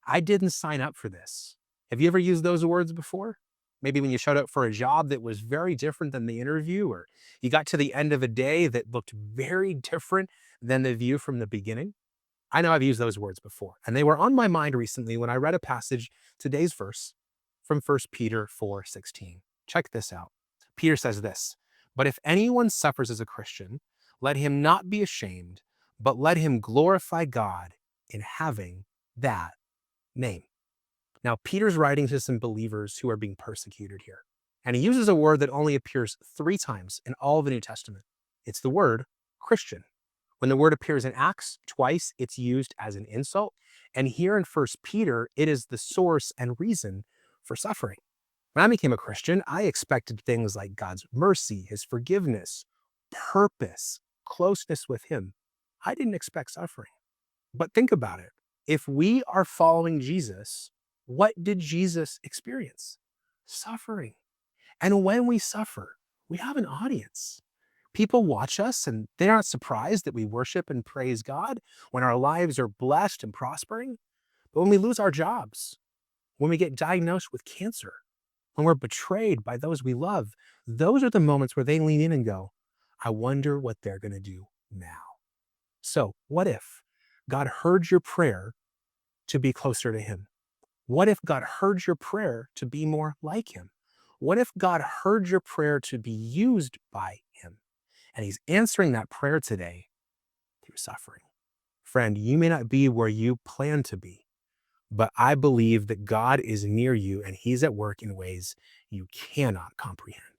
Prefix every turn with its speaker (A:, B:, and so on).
A: I didn't sign up for this. Have you ever used those words before? Maybe when you showed up for a job that was very different than the interview, or you got to the end of a day that looked very different than the view from the beginning. I know I've used those words before, and they were on my mind recently when I read a passage, today's verse, from 1 Peter 4:16. Check this out. Peter says this, "But if anyone suffers as a Christian, let him not be ashamed, but let him glorify God in having that name." Now, Peter's writing to some believers who are being persecuted here, and he uses a word that only appears 3 times in all of the New Testament. It's the word Christian. When the word appears in Acts twice, it's used as an insult. And here in 1 Peter, it is the source and reason for suffering. When I became a Christian, I expected things like God's mercy, his forgiveness, purpose, closeness with him. I didn't expect suffering. But think about it. If we are following Jesus, what did Jesus experience? Suffering. And when we suffer, we have an audience. People watch us and they're not surprised that we worship and praise God when our lives are blessed and prospering. But when we lose our jobs, when we get diagnosed with cancer, when we're betrayed by those we love, those are the moments where they lean in and go, I wonder what they're going to do now. So, what if God heard your prayer to be closer to Him? What if God heard your prayer to be more like Him? What if God heard your prayer to be used by Him? And He's answering that prayer today through suffering. Friend, you may not be where you plan to be, but I believe that God is near you and He's at work in ways you cannot comprehend.